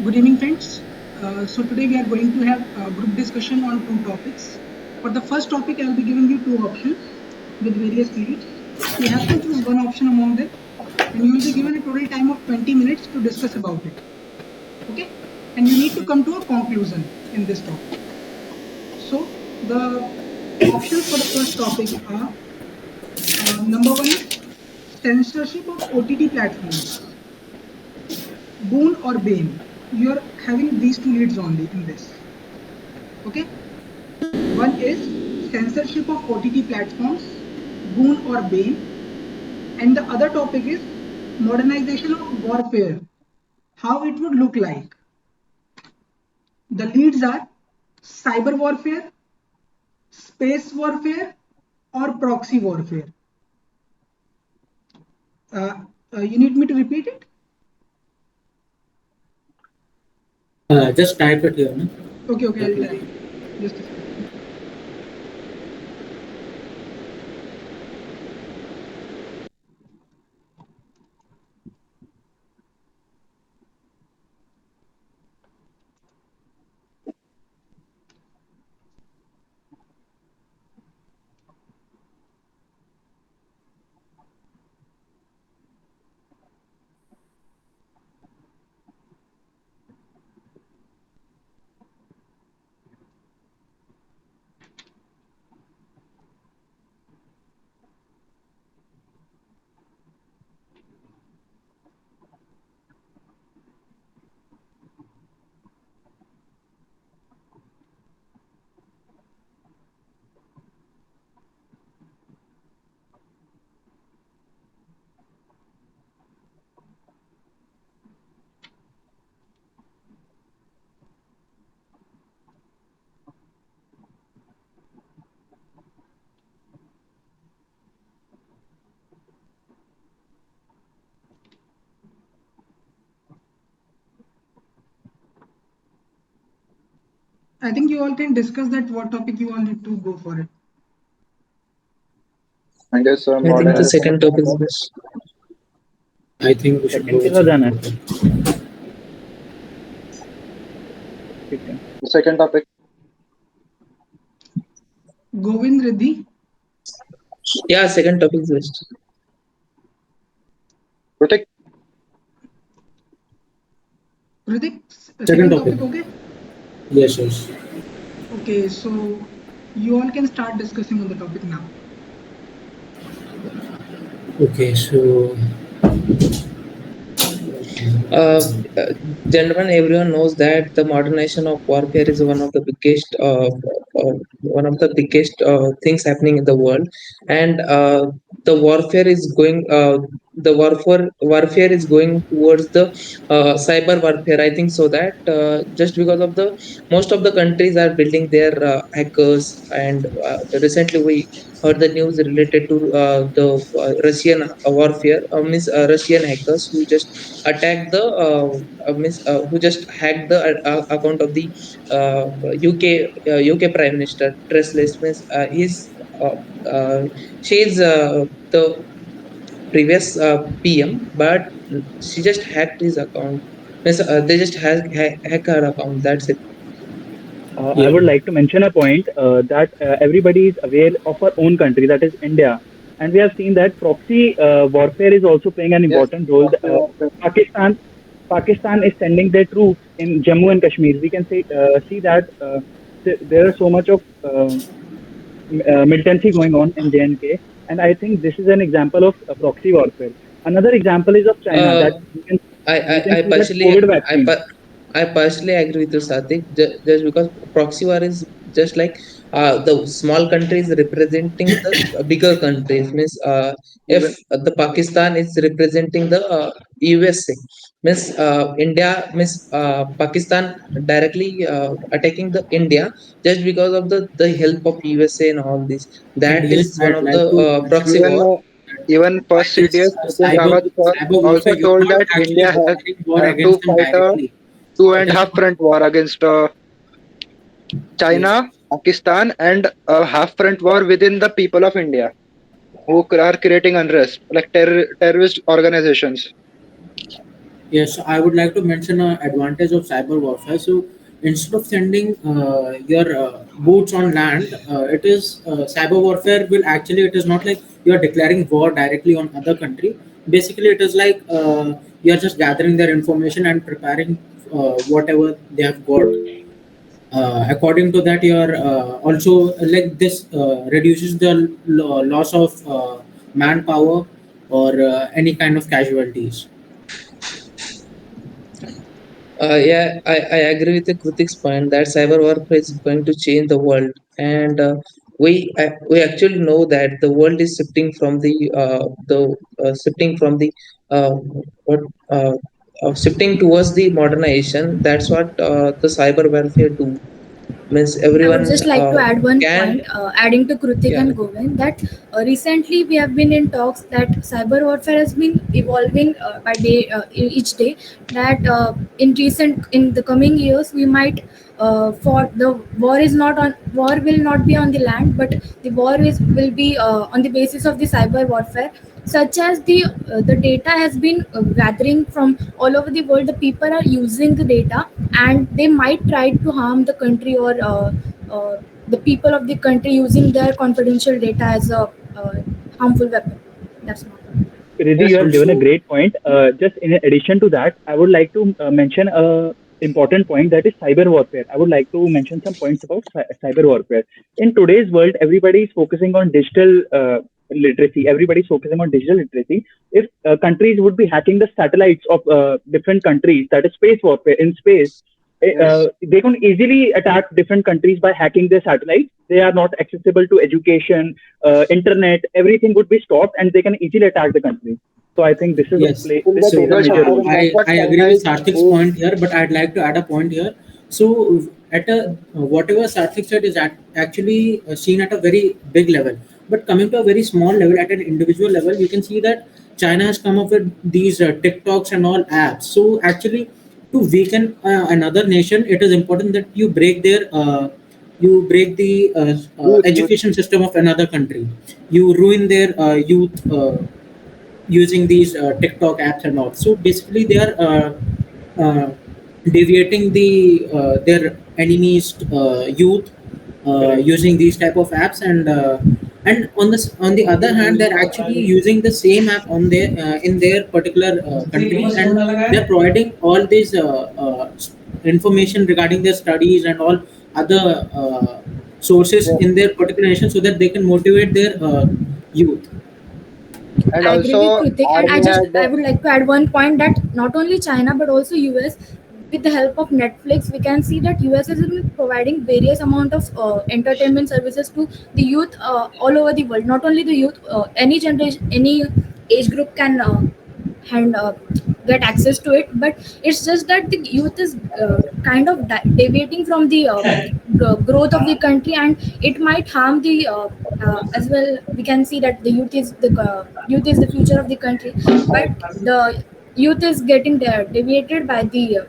Good evening, friends. So today we are going to have a group discussion on two topics. For the first topic, I will be giving you two options with various leads. You have to choose one option among them, and you will be given a total time of 20 minutes to discuss about it. Okay? And you need to come to a conclusion in this topic. So the options for the first topic are number one is censorship of OTT platforms. Boon or bane? You are having these two leads only in this. Okay. One is censorship of OTT platforms, boon or bane, and the other topic is modernization of warfare, how it would look like. The leads are cyber warfare, space warfare, or proxy warfare. You need me to repeat it? Just type it here. No? Okay, I'll type. Just a second. I think you all can discuss that what topic you all need to go for it. I guess I think the modernization. second topic is best. I think we should go second with किसका जाना है? second topic. ठीक है. The second topic. Govind Riddhi, Yeah, second topic is best. Pratik, Ritik, Second second topic. topic, okay? Yes. Okay, so you all can start discussing on the topic now. Okay, so uh, gentlemen, everyone knows that the modernization of warfare is one of the biggest things happening in the world, and the warfare is going. The warfare is going towards the cyber warfare. I think so that just because of the most of the countries are building their hackers, and recently we heard the news related to the Russian warfare, means Russian hackers who just attacked the who just hacked the account of the UK Prime Minister Tressless, means uh, uh, she's the previous PM, but she just hacked his account. Means, they just hack her account. That's it. I would like to mention a point that everybody is aware of our own country, that is India, and we have seen that proxy warfare is also playing an yes, important role. Pakistan is sending their troops in Jammu and Kashmir. We can see that there is so much of militancy going on in J&K, and I think this is an example of proxy warfare. Another example is of China, Uh, that we can I see that personally COVID vaccine. I personally agree with you, Satik. Just because proxy war is just like the small countries representing the bigger countries. Means if even the Pakistan is representing the USA, means India, means Pakistan directly attacking the India just because of the help of USA and all this. That Yes, is one I'd of like the to proxy even war. even first this CDS Nitin cyber Rawat warfare. also You're told not that actually India declaring war have to against them fight a directly. two It and a is half front war against yes. China, Pakistan, and a half front war within the people of India who are creating unrest, like terrorist organizations. Yes, I would like to mention an advantage of cyber warfare. So instead of sending your boots on land, it is cyber warfare will actually, it is not like you are declaring war directly on other country. Basically, it is like you are just gathering their information and preparing whatever they have got. According to that, you are also like this reduces the loss of manpower or any kind of casualties. I agree with the Kritik's point that cyber warfare is going to change the world, and we actually know that the world is shifting from the uh, what shifting towards the modernization. That's what the cyber warfare do. Means I would everyone just like to add one can, point, adding to Krutik yeah. and Govind, that recently we have been in talks that cyber warfare has been evolving by day each day. That in the coming years we might for the war will not be on the land, but the war is will be on the basis of the cyber warfare, such as the data has been gathering from all over the world. The people are using the data, and they might try to harm the country or the people of the country using their confidential data as a harmful weapon. That's not. Riddhi, Yes, you have given a also. great point. Just in addition to that, I would like to mention a important point, that is cyber warfare. I would like to mention some points about cyber warfare. In today's world, everybody is focusing on digital literacy. Everybody is focusing on digital literacy. If countries would be hacking the satellites of different countries, that is space warfare in space, they can easily attack different countries by hacking their satellites. They are not accessible to education, internet. Everything would be stopped, and they can easily attack the country. So I think Yes. In this that plays a So case, major Shankar, role. that's what I agree China with is. Sarthik's point here, but I'd like to add a point here. So at a whatever Sarthik said is actually seen at a very big level, but coming to a very small level, at an individual level, you can see that China has come up with these TikToks and all apps. So actually, to weaken another nation, it is important that you break the Youth. education system of another country. You ruin their youth. Using these TikTok apps and all. So basically, they are deviating their enemies' youth Correct. using these type of apps, and on the other hand, they're actually using the same app on their in their particular country, and they're providing all this information regarding their studies and all other sources Yes. in their particular nation so that they can motivate their youth. And I agree with also, Kritik, and army had. I would like to add one point that not only China but also US, with the help of Netflix, we can see that US has been providing various amount of entertainment services to the youth all over the world. Not only the youth, any generation, any age group can and get access to it. But it's just that the youth is kind of deviating from the growth of the country, and it might harm the as well. We can see that the youth is the future of the country, but the youth is getting deviated by the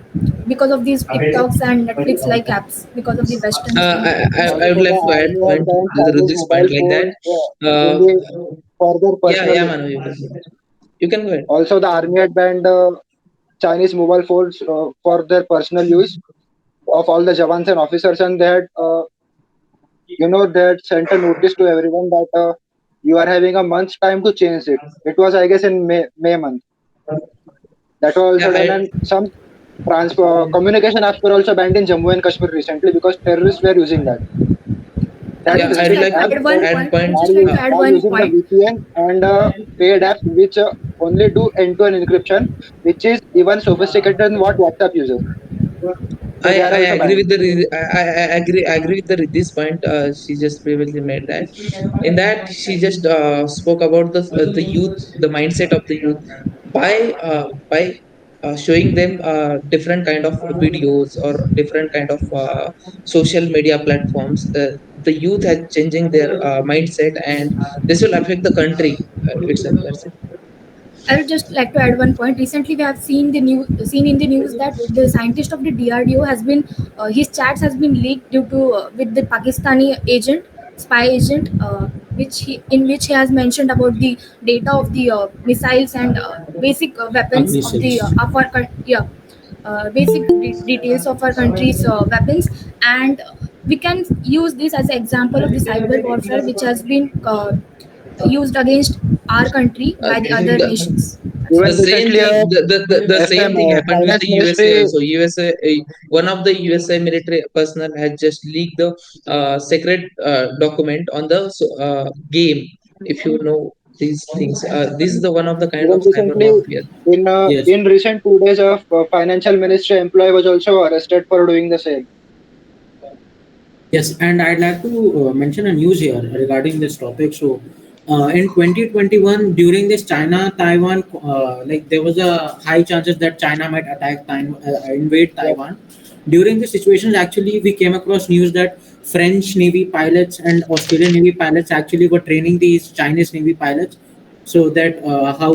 because of these TikToks and Netflix like apps, because of the Western thing. I would Also, the like to add army had point banned to Chinese this point mobile like that. phones Uh, in the for their yeah, personal yeah, use. Manu, you can go ahead. Also, the army had banned Chinese mobile phones for their personal use of all the Jawans and officers, and they had, they had sent a notice to everyone that you are having a month's time to change it. It was, I guess, in May month. That was Yeah, also done, I and some communication apps were also banned in Jammu and Kashmir recently because terrorists were using that. I That would yeah, I just would like like to to apps add one add point. I would point. just like to add are one using the point. VPN and paid apps which only do end-to-end encryption, which is even sophisticated than what WhatsApp uses. So they are I also agree banned. with I agree with this point. She just previously made that. In that, she just spoke about the youth, the mindset of the youth by showing them different kind of videos or different kind of social media platforms. The youth has changing their mindset, and this will affect the country itself. That's it. I would just like to add one point. Recently, we have seen in the news that the scientist of the DRDO has been his chats has been leaked due to with the Pakistani agent, spy agent. in which he has mentioned about the data of the missiles and basic weapons of the Missiles. basic details of our country's weapons, and we can use this as an example of the cyber warfare which has been used against our country by the other The, nations. That's the Even it. same recently, thing the same FM thing happened with finance the USA ministry. also. USA, one of the USA military personnel had just leaked the secret document on the game. If you know these things, this is the one of the kind of Even cyber recently, warfare. Yes. in recent 2 days, a financial ministry employee was also arrested for doing the same. Yes, and I'd like to mention a news here regarding this topic. So, in 2021, during this China-Taiwan, like there was a high chances that China might invade Yeah. Taiwan. During the situations, actually, we came across news that French Navy pilots and Australian Navy pilots actually were training these Chinese Navy pilots, so that how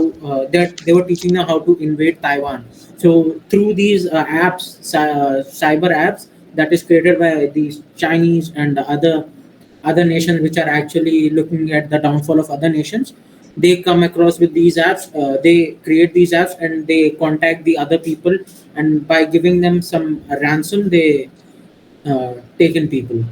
that they were teaching them how to invade Taiwan. So through these cyber apps that is created by these Chinese and the other nations which are actually looking at the downfall of other nations, they come across with these apps. They create these apps and they contact the other people, and by giving them some ransom, they take in people.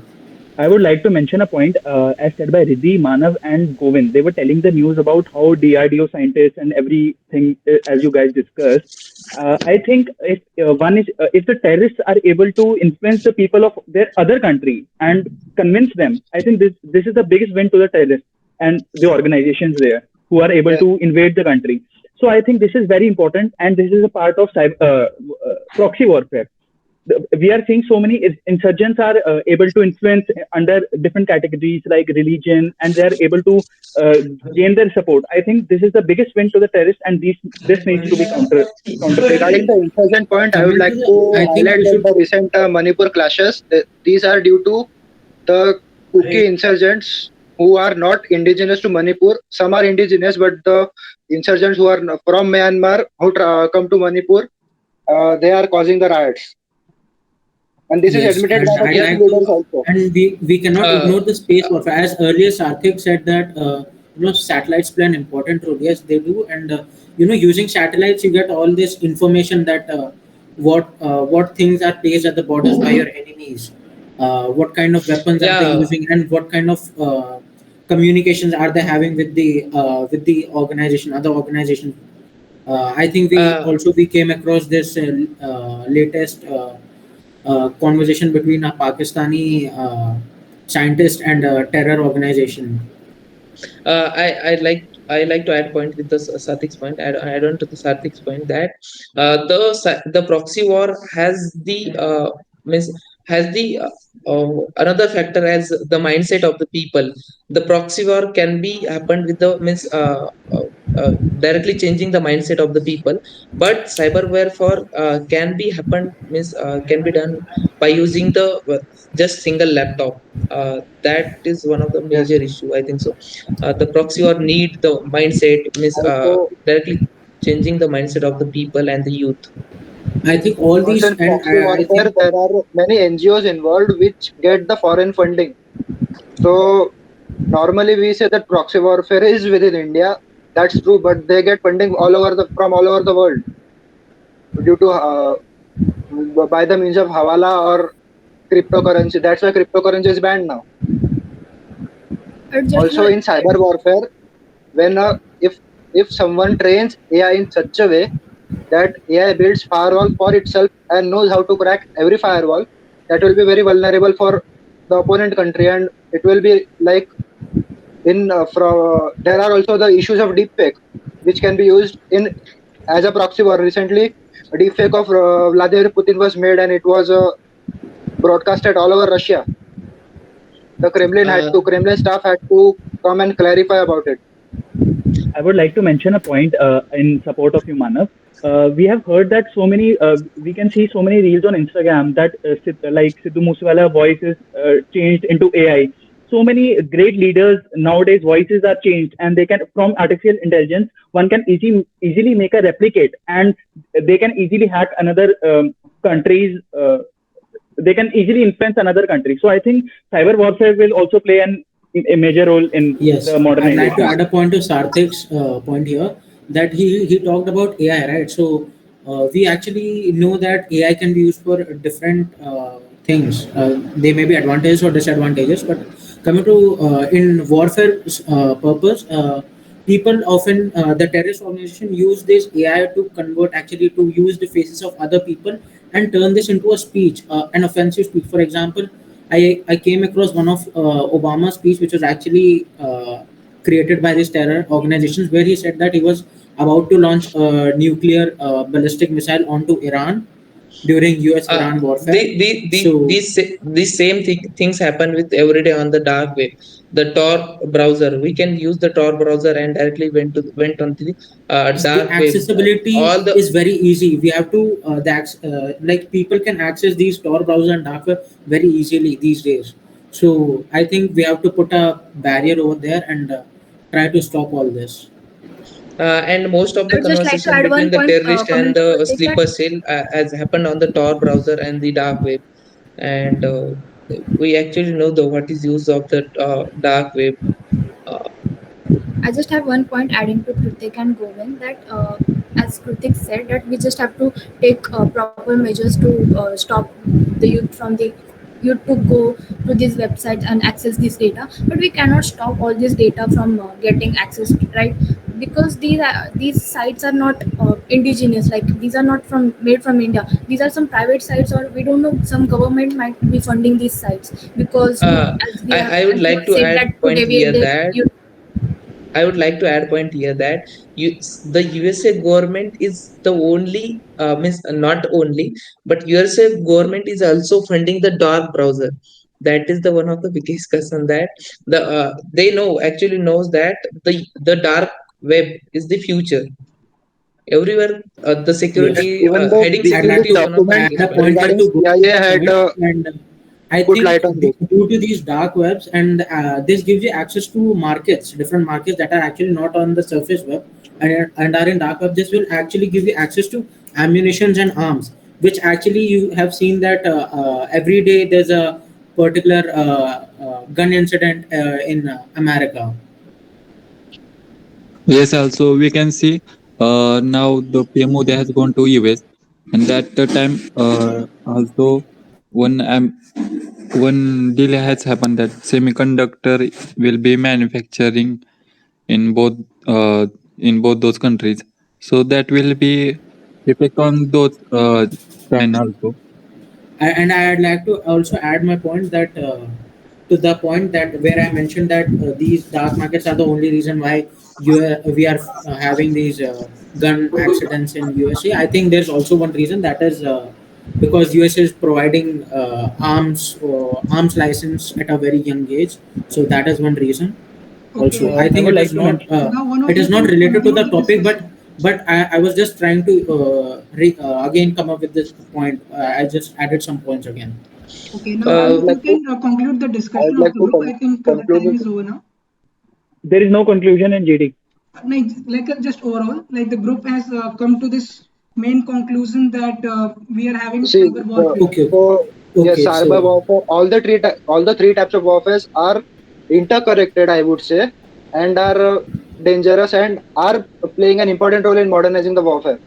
I would like to mention a point, as said by Riddhi, Manav, and Govind. They were telling the news about how DRDO scientists and everything, as you guys discussed. I think if the terrorists are able to influence the people of their other country and convince them, I think this is the biggest win to the terrorists and the organizations there who are able Yes. to invade the country. So I think this is very important, and this is a part of proxy warfare. We are seeing so many insurgents are able to influence under different categories like religion, and they are able to uh, gain their support. I think this is the biggest win to the terrorists, and this needs to be counterfeited. Regarding the insurgent point, I would Coming to like the, to I think highlight we that should. the recent Manipur clashes, these are due to the Kuki insurgents who are not indigenous to Manipur. Some are indigenous, but the insurgents who are from Myanmar who come to Manipur, they are causing the riots. And this is Yes, admitted by and the I'd Yeah. Kuki like leaders to, also. and we cannot Uh, ignore the space warfare. As earlier Sarthik said that satellites play an important role. Yes, they do, and using satellites you get all this information that what things are placed at the borders by your enemies, what kind of weapons are they yeah. using, and what kind of communications are they having with the organization, other organizations. I think Uh, we came across this latest conversation between a Pakistani scientist and a terror organization. I like to add point with the Satik's point. Add on to the Satik's point that the proxy war has the means has the another factor as the mindset of the people. The proxy war can be happened with the means directly changing the mindset of the people, but cyberware for can be happened means can be done by using the just single laptop. That is one of the Yes. major issue, I think so. The proxy or need the mindset means Also, directly changing the mindset of the people and the youth. I think all also these, in and proxy I warfare, think there are many NGOs involved which get the foreign funding. So normally we say that proxy warfare is within India. That's true, but they get funding from all over the world due to by the means of hawala or cryptocurrency. That's why cryptocurrency is banned now. It just Also in cyber warfare, when if someone trains AI in such a way that AI builds firewall for itself and knows how to crack every firewall, that will be very vulnerable for the opponent country, and it will be like there are also the issues of deepfake, which can be used in as a proxy war. Recently, a deepfake of Vladimir Putin was made, and it was broadcasted all over Russia. The uh, Kremlin staff had to come and clarify about it. I would like to mention a point in support of you, Manav. We have heard that we can see so many reels on Instagram that like Sidhu Moosewala voice is changed into AI. So many great leaders nowadays voices are changed, and they can from artificial intelligence one can easily make a replicate, and they can easily hack another countries. They can easily influence another country. So I think cyber warfare will also play an a major role in Yes, the I'd like to modernization. add a point to Sarthik's point here, that he talked about AI, right? So we actually know that AI can be used for different things. They may be advantages or disadvantages, but coming to in warfare purpose, people often the terrorist organization use this AI to convert, actually to use the faces of other people and turn this into a speech, an offensive speech. For example, I came across one of Obama's speech, which was actually created by these terror organizations, where he said that he was about to launch a nuclear ballistic missile onto Iran during US uh, Iran warfare. So, these same things happen with every day on the dark web. The Tor browser, we can use the Tor browser and directly went on the yes, the dark web. accessibility All the is very easy. We have to like people can access these Tor browser and dark web very easily these days. So I think we have to put a barrier over there and try to stop all this. and most of I the would just like to conversation add between one the point, terrorist and coming to the Kritik, that sleeper cell has happened on the Tor browser and the dark web, and we actually know the what is use of the dark web. Uh, I just have one point adding to Kritik and Govind, that as Kritik said, that we just have to take proper measures to stop the youth from the youth to go to these websites and access this data. But we cannot stop all this data from getting access, right? Because these sites are not indigenous. Like, these are not from made from India. These are some private sites, or we don't know, some government might be funding these sites, because as we have, I would as you like have to said, add that point today here the that youth. I would like to add point here that the USA government is the only means not only, but USA government is also funding the dark browser. That is the one of the biggest concern, that they know actually knows that the dark web is the future. Everywhere the Yes. security Even the hiding I'd pre-release security like is to one of the documents add biggest a point. point here regarding to go CIA with had point, and I put think light on this. due to these dark webs, and this gives you access to markets, different markets that are actually not on the surface web, and are in dark web. This will actually give you access to ammunitions and arms, which actually you have seen that every day there's a particular gun incident in America. Yes, also we can see now the PMO they has gone to US, and that the time also one one delay has happened that semiconductor will be manufacturing in both uh, in both those countries. So that will be effect on those China also. And I'd like to also add my point that to the point that where I mentioned that these dark markets are the only reason why we are having these gun accidents in USA. I think there's also one reason, that is because USA is providing arms license at a very young age. So that is one reason. Also, Okay. I I think would it like is to not mention. Now one of it is you not can related to conclude the the topic, but discussion. I was just trying to again come up with this point. I just added some points again. Okay. Now I one Uh, would of you like to can conclude the I would discussion of like the to group. I think the conclude time with is over now. There is no conclusion in GD. Like just overall, like the group has come to this main conclusion that we are having see cyber the warfare. Okay, so yes, okay. cyber So warfare. All the three types of warfare are interconnected, I would say, and are dangerous and are playing an important role in modernizing the warfare,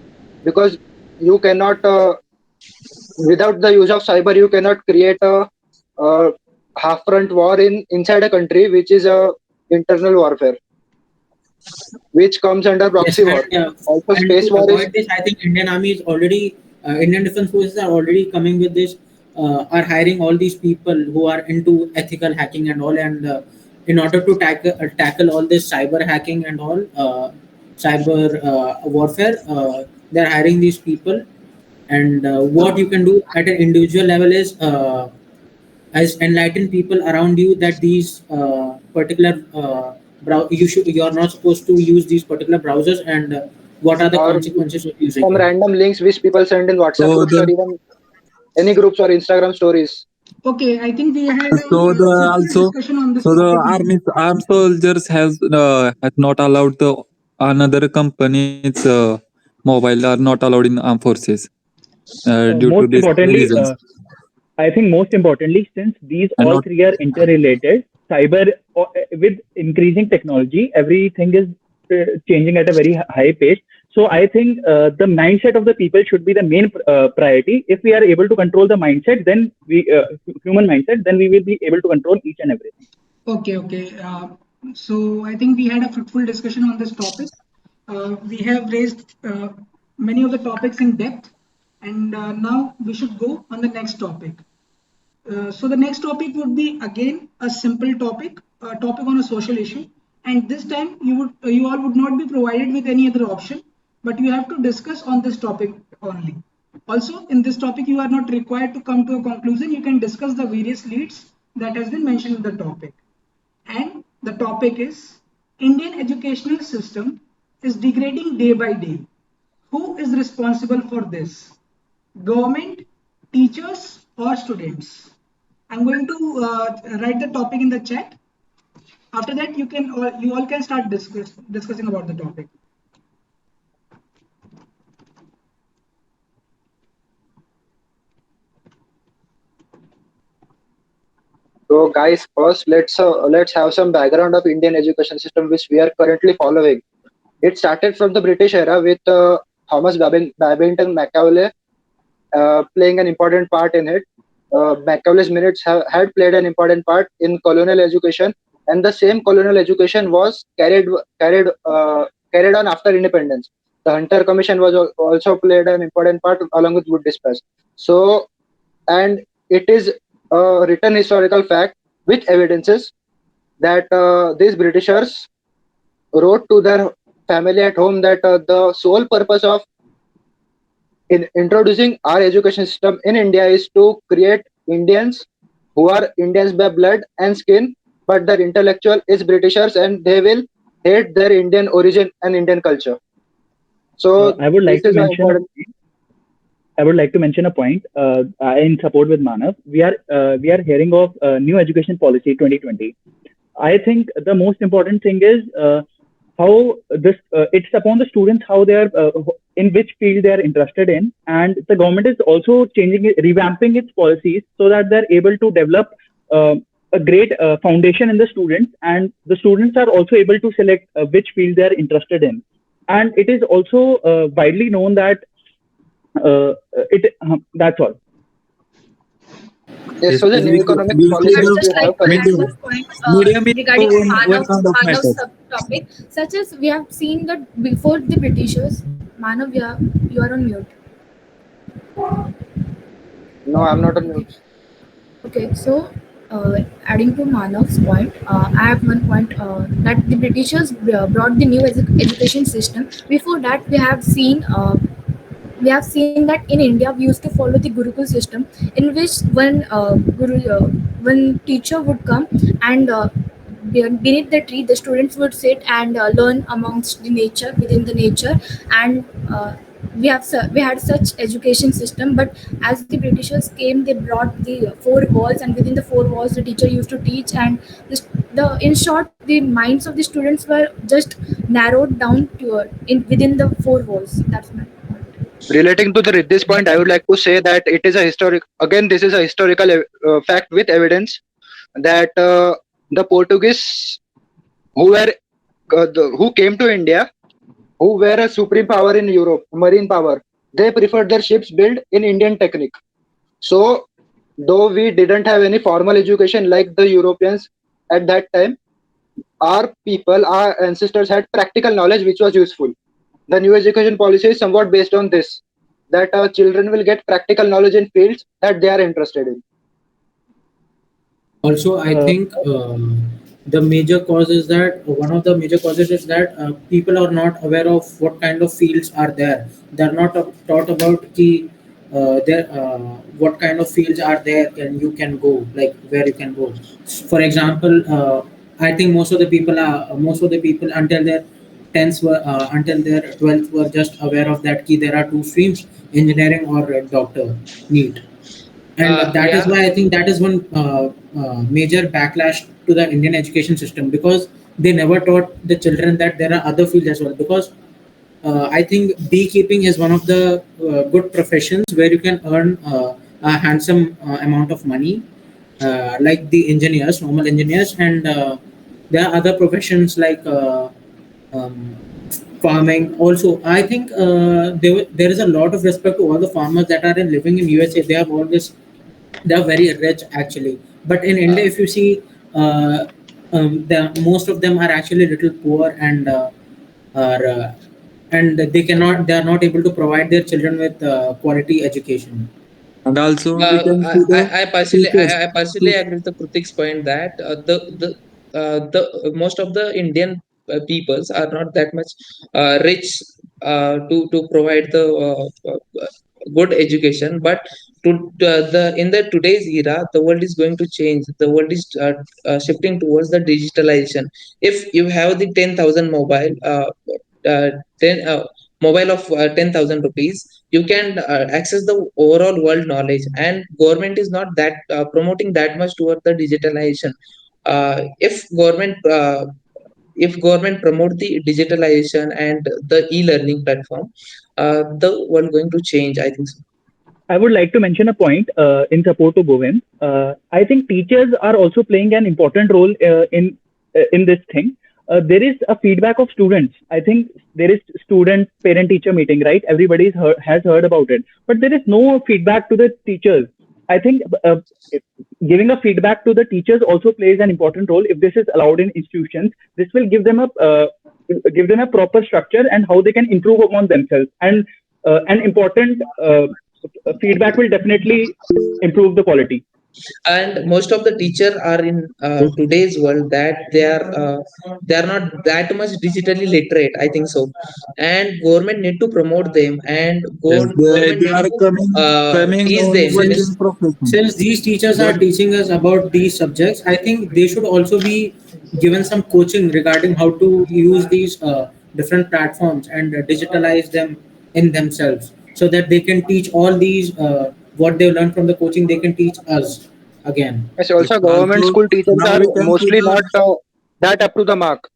because you cannot without the use of cyber you cannot create a half front war in inside a country, which is a internal warfare, which comes under yes, proxy war. Also and to space war is avoid this, I think Indian Army is already Indian Defense Forces are already coming with this. Are hiring all these people who are into ethical hacking and all, and in order to tackle all this cyber hacking and all cyber warfare, they're hiring these people. And what you can do at an individual level is as enlighten people around you that these particular you're not supposed to use these particular browsers, and what are the or consequences of using some it. random links which people send in WhatsApp So groups or the even any groups or Instagram stories. Okay, I think we had a so the fruitful also discussion on this so the topic now. armed soldiers has not allowed the another company's mobile are not allowed in armed forces due to Most these importantly, reasons I think most importantly, since these and all not three are interrelated, cyber with increasing technology, everything is changing at a very high pace. So I think the mindset of the people should be the main priority. If we are able to control the mindset, then we human mindset, then we will be able to control each and everything. Okay. So I think we had a fruitful discussion on this topic. We have raised many of the topics in depth, and now we should go on the next topic. So the next topic would be again a simple topic, a topic on a social issue. And this time you all would not be provided with any other option, but you have to discuss on this topic only. Also, in this topic, you are not required to come to a conclusion. You can discuss the various leads that has been mentioned in the topic. And the topic is Indian educational system is degrading day by day. Who is responsible for this? Government, teachers, or students? I'm going to write the topic in the chat. After that, you all can start discussing about the topic. So, guys, first let's have some background of Indian education system which we are currently following. It started from the British era with Thomas Babington Macaulay playing an important part in it. Macaulay's minutes had played an important part in colonial education, and the same colonial education was carried on after independence. The Hunter Commission was also played an important part along with Wood Dispatch. So, and it is a written historical fact with evidences that these Britishers wrote to their family at home that the sole purpose of in introducing our education system in India is to create Indians who are Indians by blood and skin, but their intellectual is Britishers and they will hate their Indian origin and Indian culture. So I would like this to is an mention. important. I would like to mention a point in support with Manav. We are hearing of new education policy 2020. I think the most important thing is how this it's upon the students how they are in which field they are interested in, and the government is also revamping its policies so that they're able to develop a great foundation in the students, and the students are also able to select which field they are interested in. And it is also widely known that that's all. Yes, Yes, so the as new economics we I see policies would which we just the have like to add currently. one point medium is regarding one kind of Manav's method. subtopic, such as we have seen that before the Britishers, Manav, you are on mute. No, I'm not on mute. Okay, so adding to Manav's point, I have one point that the Britishers brought the new education system. Before that, we have seen that in India we used to follow the Gurukul system, in which one teacher would come and beneath the tree, the students would sit and learn amongst the nature, within the nature, and we had such education system. But as the Britishers came, they brought the four walls, and within the four walls, the teacher used to teach, and in short, the minds of the students were just narrowed down to in within the four walls. That's my point. Relating to this point, I would like to say that it is a historic. Again, this is a historical fact with evidence that the Portuguese who were who came to India, who were a supreme power in Europe, marine power, they preferred their ships built in Indian technique. So, though we didn't have any formal education like the Europeans at that time, our people, our ancestors had practical knowledge which was useful. The new education policy is somewhat based on this, that children will get practical knowledge in fields that they are interested in. Also, I Uh, think the major cause is that one of the major causes is that people are not aware of what kind of fields are there. They're not taught about what kind of fields are there and you can go, like where you can go. For example, I think most of the people until their 10th were until their 12th were just aware of that key there are two streams, engineering or doctor, neat. And that is Yeah. why I think that is one major backlash to the Indian education system, because they never taught the children that there are other fields as well. Because I think beekeeping is one of the good professions where you can earn a handsome amount of money. like the engineers, normal engineers, and there are other professions like um, farming. Also, I think there is a lot of respect to all the farmers that are living in USA. They have always they are very rich actually. But in India, if you see, most of them are actually little poor and are and they are not able to provide their children with quality education. And also we can see the teachers. I partially agree with the Kritik's point that the most of the Indian peoples are not that much rich to provide the good education. But the in the today's era, the world is going to change. The world is shifting towards the digitalization. If you have the 10,000 uh, 10 mobile of 10,000 rupees, you can access the overall world knowledge, and government is not that promoting that much toward the digitalization. If government promote the digitalization and the e-learning platform, the world going to change, I think so. I would like to mention a point in support to Govind. I think teachers are also playing an important role in this thing. There is a feedback of students. I think there is student parent teacher meeting, right? Everybody has heard about it, but there is no feedback to the teachers. I think giving a feedback to the teachers also plays an important role. If this is allowed in institutions, this will give them a proper structure and how they can improve upon themselves. And an important feedback will definitely improve the quality. And most of the teacher are in today's world that they are not that much digitally literate, I think so. And government need to promote them, and Yes, government they need are to coming teach on them. working profession. Since these teachers are They teaching us about these subjects, I think they should also be given some coaching regarding how to use these different platforms and digitalize them in themselves, so that they can teach all these what they learned from the coaching. They can teach us again. Yes, also government also school teachers now are we can see mostly not the that up to the mark.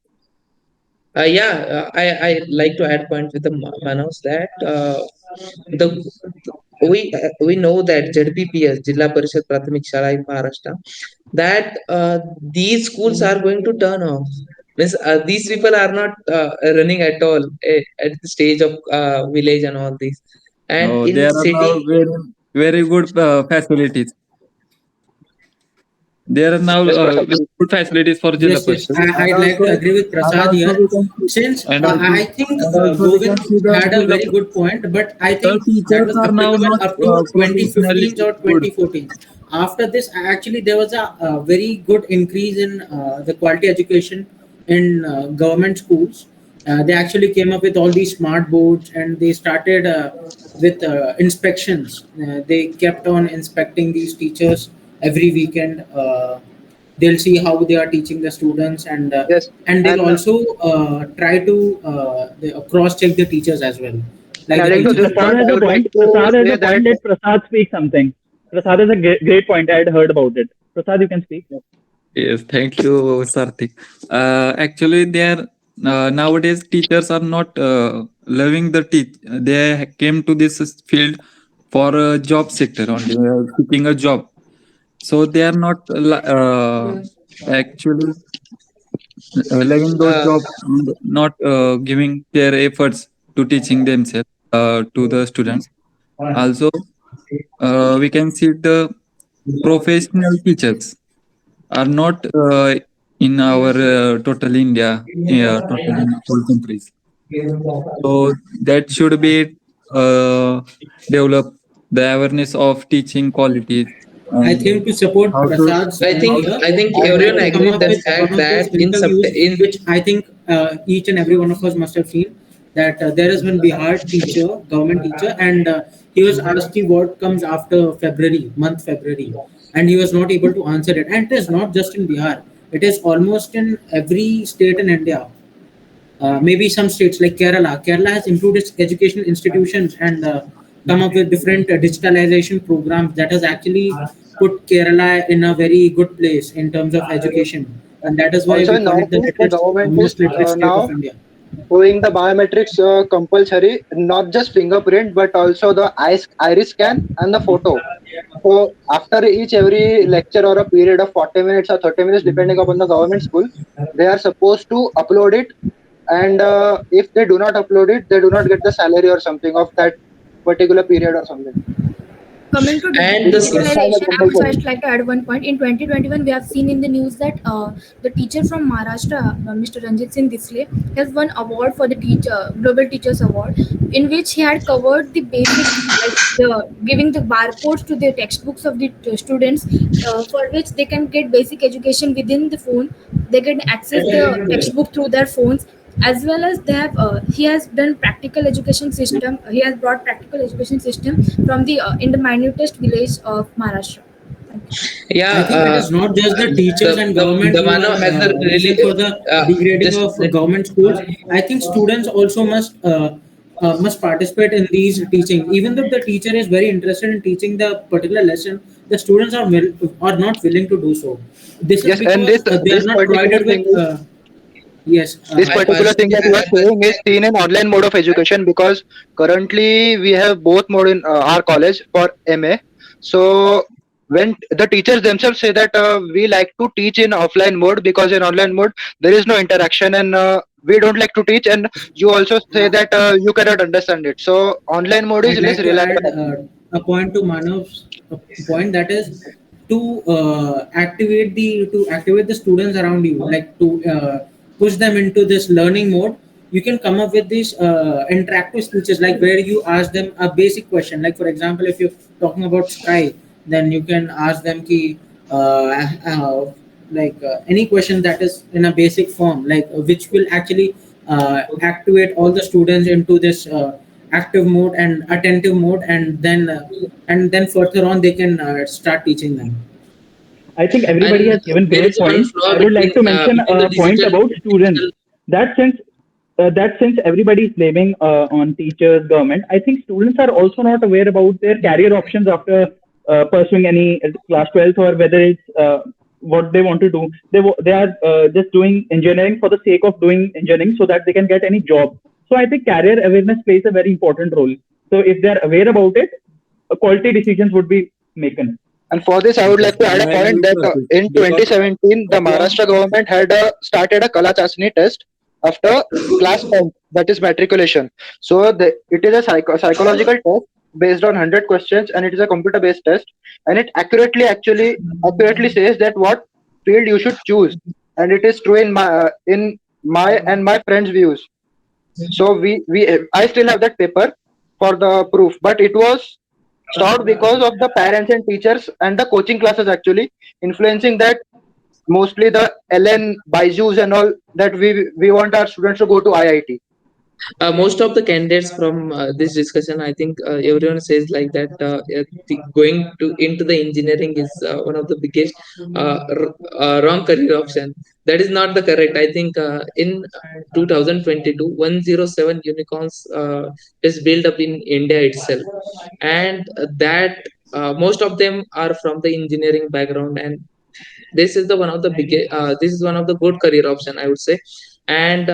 Yeah, I like to add point with the Manos that the we know that ZPPS, Jilla Parishad Prathamik Shala in Maharashtra, that these schools are going to turn off. Means, these people are not running at all at the stage of village and all these. And no, in there are now city, very good facilities. There are now Yes, Prasad. very good facilities for Jilla Yes, yes. Parishad, I'd like to agree with and Prasad also here. we can see, Since I think and also we can Govind see had a the very good point, but I the think that teachers was are now applicable not up to professionally 2015 or good. 2014. After this, actually, there was a very good increase in the quality education in government schools. They actually came up with all these smart boards, and they started with inspections. They kept on inspecting these teachers every weekend. They'll see how they are teaching the students, Yes, and they'll and also try to cross check the teachers as well, like the adding to teachers this do. Prasad point, has I a would like point. to Prasad has say a that point. Let Prasad speak something. Prasad has a great point. I had heard about it. Prasad, you can speak. Yes, thank you, Sarthik. Actually, they are nowadays teachers are not loving the teach. They came to this field for a job sector only, seeking a job. So they are not actually loving those uh, jobs and not giving their efforts to teaching themselves to the students. Also, we can see the professional teachers are not in our total India, total in all countries. So that should be develop the awareness of teaching qualities I and think to support how to Prasad's I point think how here, I think I'd everyone like to come agree with up the with fact one of those that in interviews, in which I think each and every one of us must have seen. That there is one Bihar teacher, government teacher, and he was asked what comes after February, month February, and he was not able to answer it. And it is not just in Bihar; it is almost in every state in India. Maybe some states like Kerala. Kerala has improved its educational institutions and come up with different digitalization programs that has actually put Kerala in a very good place in terms of education. And that is why also we in call it the Northeast, the government is most literate state of now India. doing the biometrics compulsory, not just fingerprint, but also the iris scan and the photo. So after each every lecture or a period of 40 minutes or 30 minutes, depending upon the government school, they are supposed to upload it. And if they do not upload it, they do not get the salary or something of that particular period or something. Coming to And It the is kind of digitalization, I would compulsory. just like to add one point. In 2021, we have seen in the news that the teacher from Maharashtra, Mr. Ranjit Singh Disle, has won award for the teacher Global Teachers Award, in which he had covered the basic, like the giving the barcodes to the textbooks of the students, for which they can get basic education within the phone. They can access the textbook through their phones, as well as they have he has done practical education system. He has brought practical education system from the in the minutest village of Maharashtra. Thank you. yeah, I think it is not just the teachers and government the who Mano are has a really reason for the degrading just of government schools. I think students also must participate in these teaching. Even though the teacher is very interested in teaching the particular lesson, the students are not willing to do so. This is Yes, and this because they are this not particular provided with thing is yes. this I particular thing personally that you are I saying is personally seen in online mode of education, because currently we have both mode in our college for MA. So when the teachers themselves say that we like to teach in offline mode, because in online mode there is no interaction, and we don't like to teach, and you also say that you cannot understand it. So online mode is I'd less like to reliable add actually. a point to Manav's point, that is to activate the students around you, like to push them into this learning mode. You can come up with these interactive speeches, like where you ask them a basic question. Like for example, if you're talking about sky, then you can ask them ki, any question that is in a basic form, like which will actually activate all the students into this active mode and attentive mode, and then further on they can start teaching them. I think everybody and has given there great is one points. flaw I would like to mention between the a point about students. digital. That since everybody is blaming on teachers, government, I think students are also not aware about their career options after pursuing any class 12th, or whether it's what they want to do. They are just doing engineering for the sake of doing engineering so that they can get any job. So I think career awareness plays a very important role. So if they are aware about it, quality decisions would be made. And for this, I would like to add a I point agree that to Ashish in because 2017, the Maharashtra government had started a Kala Chasni test after class 10th, that is matriculation. So it is a psychological test based on 100 questions, and it is a computer based test, and it accurately says that what field you should choose, and it is true in my and my friends' views. So we I still have that paper for the proof, but it was stopped because of the parents and teachers and the coaching classes actually influencing that, mostly the LN, Byju's and all, that we want our students to go to IIT. Most of the candidates from this discussion, I think everyone says like that going to into the engineering is one of the biggest wrong career option. That is not the correct. I think in 2022, 107 unicorns is built up in India itself, and that most of them are from the engineering background, and this is the one of the biggest this is one of the good career option, I would say. And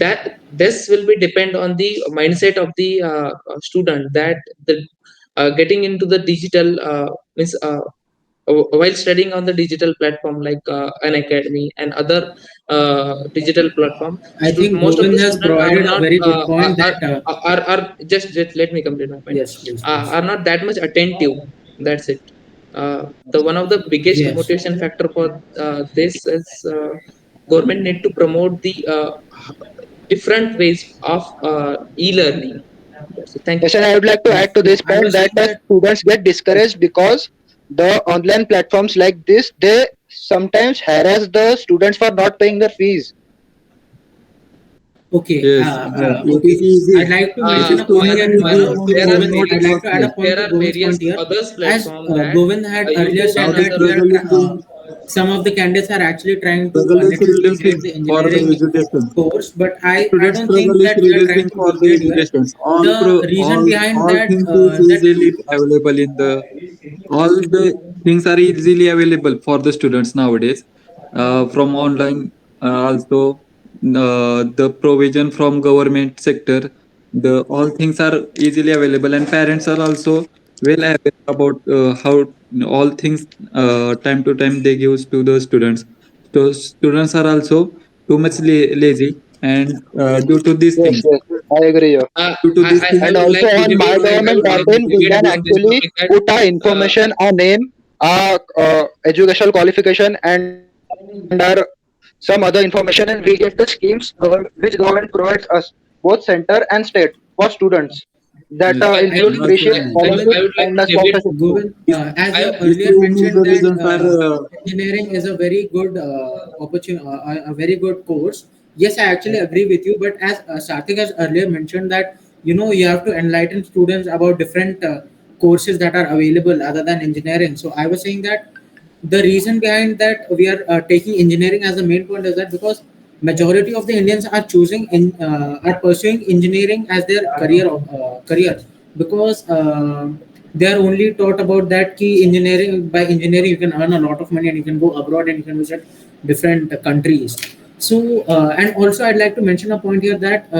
that this will be depend on the mindset of the student, that the getting into the digital means while studying on the digital platform like an academy and other digital platform, I think most of the Govind has students are provided a not very good point that just let me complete my point. yes, please, please. Are not that much attentive, that's it. The one of the biggest Yes. motivation factor for this is government need to promote the different ways of e-learning. That's it. Thank you. Yes, and I would like to add to Yeah, this I point was that saying that students get discouraged because the online platforms like this, they sometimes harass the students for not paying their fees. okay, yes, it okay. is easy. I'd like to It mention is a too point much here, easy to to There are Govind. not I'd various like to add a purchase. point to Govind's various point here. others As platform that Govind had earlier YouTube and said Now the that other we are struggle is some of the candidates are actually trying to struggle is little degrade reducing the for the engineering education. course, but I Student don't struggle think is that we are trying reducing to for the degrade here. education. The reason behind All that things is that easily available in the all the things are easily available for the students nowadays. From online, also the provision from government sector, the all things are easily available, and parents are also well aware about how all things time to time they give to the students. So students are also too much lazy, and due to these Yes, things, yes, I agree. Yeah. due to these I things, And would also like to on debate. I would like to mygovernment.in, we debate can during this actually topic that put our uh, information, our name, our educational qualification, and our some other information, and we get the schemes which government provides us, both center and state, for students that yes, I include think as, free I scholarships would like and to debate. sponsorship too. Govind, as I you this earlier room is mentioned the that reason for engineering is a very good opportunity, a very good course. Yes, I actually agree with you. But as Sarthik has earlier mentioned that you have to enlighten students about different courses that are available other than engineering. So I was saying that the reason behind that we are taking engineering as the main point is that because majority of the Indians are are pursuing engineering as their career because they are only taught about that key engineering. By engineering you can earn a lot of money and you can go abroad and you can visit different countries. So and also I'd like to mention a point here that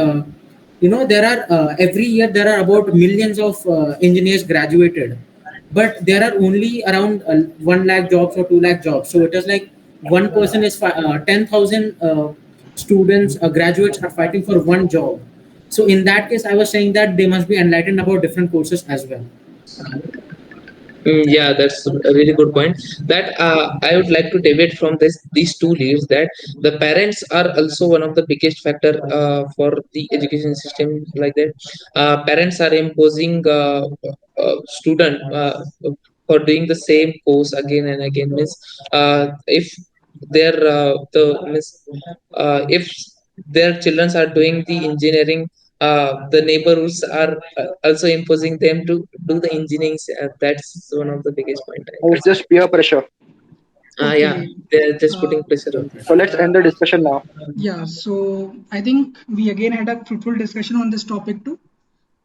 there are every year there are about millions of engineers graduated, but there are only around 1 lakh jobs or 2 lakh jobs. So it is like one person is 10,000 students, graduates are fighting for one job. So in that case, I was saying that they must be enlightened about different courses as well. Yeah, that's a really good point. That I would like to debate from these two leads that the parents are also one of the biggest factor for the education system like that. Parents are imposing student for doing the same course again and again. Means if their the means if their children are doing the engineering, the neighborhoods are also imposing them to do the engineering. That's one of the biggest point I It's consider. just peer pressure. Yeah, Okay. they're just Uh, putting pressure on them. So let's end the discussion now. yeah, so I think we again had a fruitful discussion on this topic too.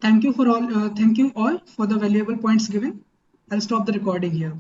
Thank you all for the valuable points given. I'll stop the recording here.